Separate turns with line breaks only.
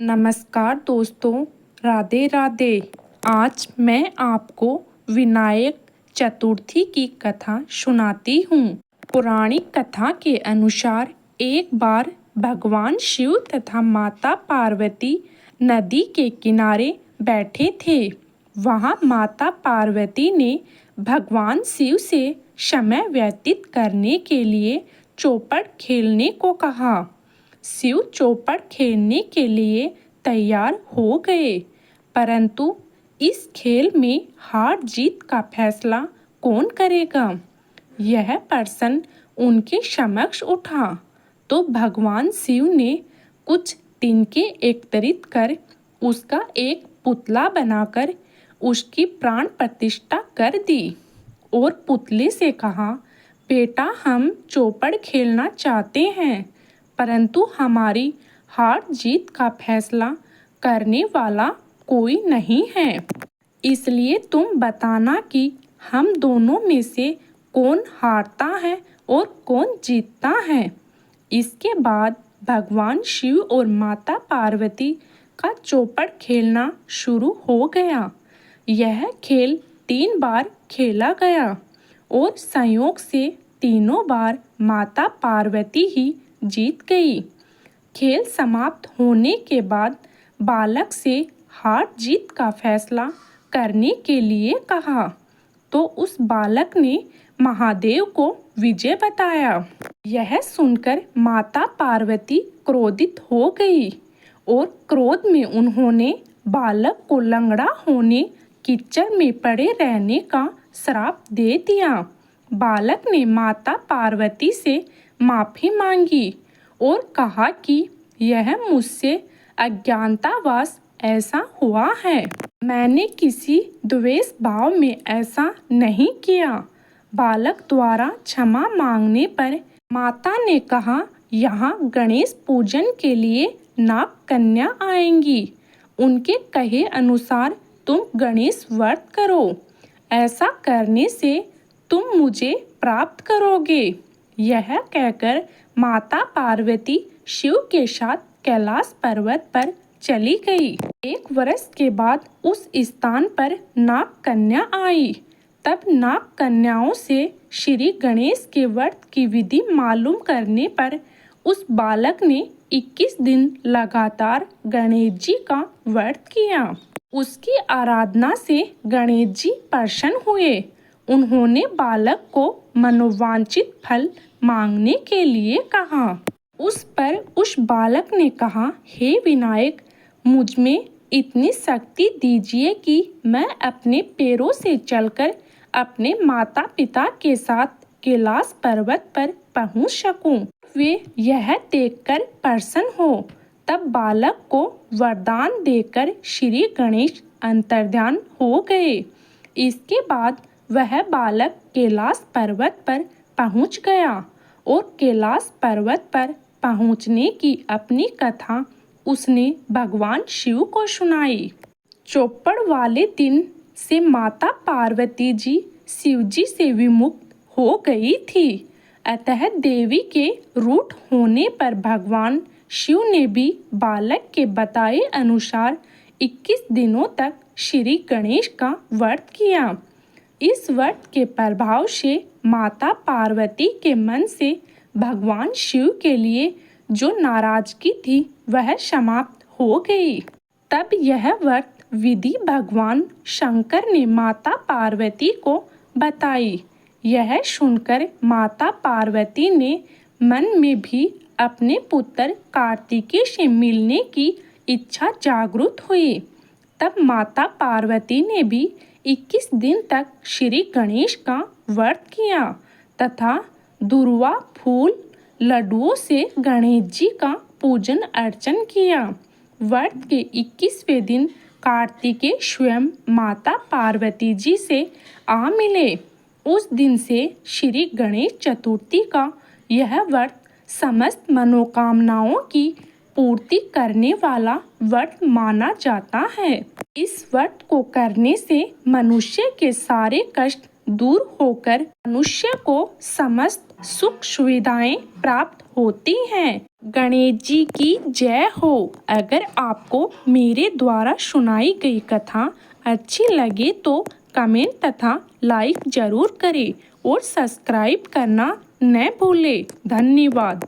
नमस्कार दोस्तों, राधे राधे। आज मैं आपको विनायक चतुर्थी की कथा सुनाती हूँ। पौराणिक कथा के अनुसार एक बार भगवान शिव तथा माता पार्वती नदी के किनारे बैठे थे। वहाँ माता पार्वती ने भगवान शिव से समय व्यतीत करने के लिए चौपड़ खेलने को कहा। शिव चौपड़ खेलने के लिए तैयार हो गए, परंतु इस खेल में हार जीत का फैसला कौन करेगा, यह प्रश्न उनके समक्ष उठा। तो भगवान शिव ने कुछ तिनके एकत्रित कर उसका एक पुतला बनाकर उसकी प्राण प्रतिष्ठा कर दी और पुतले से कहा, बेटा, हम चौपड़ खेलना चाहते हैं, परंतु हमारी हार जीत का फैसला करने वाला कोई नहीं है। इसलिए तुम बताना कि हम दोनों में से कौन हारता है और कौन जीतता है। इसके बाद भगवान शिव और माता पार्वती का चौपड़ खेलना शुरू हो गया। यह खेल 3 बार खेला गया और संयोग से तीनों बार माता पार्वती ही जीत गई। खेल समाप्त होने के बाद बालक से हार जीत का फैसला करने के लिए कहा, तो उस बालक ने महादेव को विजय बताया। यह सुनकर माता पार्वती क्रोधित हो गई और क्रोध में उन्होंने बालक को लंगड़ा होने, कीचड़ में पड़े रहने का श्राप दे दिया। बालक ने माता पार्वती से माफी मांगी और कहा कि यह मुझसे अज्ञानतावश ऐसा हुआ है। मैंने किसी द्वेष भाव में ऐसा नहीं किया। बालक द्वारा क्षमा मांगने पर माता ने कहा, यहाँ गणेश पूजन के लिए नाग कन्या आएंगी। उनके कहे अनुसार तुम गणेश व्रत करो। ऐसा करने से तुम मुझे प्राप्त करोगे। यह कहकर माता पार्वती शिव के साथ कैलाश पर्वत पर चली गई। 1 वर्ष के बाद उस स्थान पर नाग कन्या आई। तब नाग कन्याओं से श्री गणेश के व्रत की विधि मालूम करने पर उस बालक ने 21 दिन लगातार गणेश जी का व्रत किया। उसकी आराधना से गणेश जी प्रसन्न हुए। उन्होंने बालक को मनोवांछित फल मांगने के लिए कहा। उस पर उस बालक ने कहा, हे विनायक, मुझ में इतनी शक्ति दीजिए कि मैं अपने पैरों से चलकर अपने माता पिता के साथ कैलाश पर्वत पर पहुंच सकूं। वे यह देखकर प्रसन्न हो। तब बालक को वरदान देकर श्री गणेश अंतर्ध्यान हो गए। इसके बाद वह बालक कैलाश पर्वत पर पहुंच गया और कैलाश पर्वत पर पहुंचने की अपनी कथा उसने भगवान शिव को सुनाई। चौपड़ वाले दिन से माता पार्वती जी शिव जी से विमुक्त हो गई थी। अतः देवी के रूठ होने पर भगवान शिव ने भी बालक के बताए अनुसार 21 दिनों तक श्री गणेश का व्रत किया। इस व्रत के प्रभाव से माता पार्वती के मन से भगवान शिव के लिए जो नाराजगी थी वह समाप्त हो गई। तब यह व्रत विधि भगवान शंकर ने माता पार्वती को बताई। यह सुनकर माता पार्वती ने मन में भी अपने पुत्र कार्तिकेय से मिलने की इच्छा जागृत हुई। तब माता पार्वती ने भी 21 दिन तक श्री गणेश का व्रत किया तथा दुर्वा फूल लड्डुओं से गणेश जी का पूजन अर्चन किया। व्रत के 21वें दिन कार्तिकेय स्वयं माता पार्वती जी से आ मिले। उस दिन से श्री गणेश चतुर्थी का यह व्रत समस्त मनोकामनाओं की पूर्ति करने वाला व्रत माना जाता है। इस व्रत को करने से मनुष्य के सारे कष्ट दूर होकर मनुष्य को समस्त सुख सुविधाएं प्राप्त होती हैं। गणेश जी की जय हो। अगर आपको मेरे द्वारा सुनाई गई कथा अच्छी लगे तो कमेंट तथा लाइक जरूर करें और सब्सक्राइब करना न भूलें। धन्यवाद।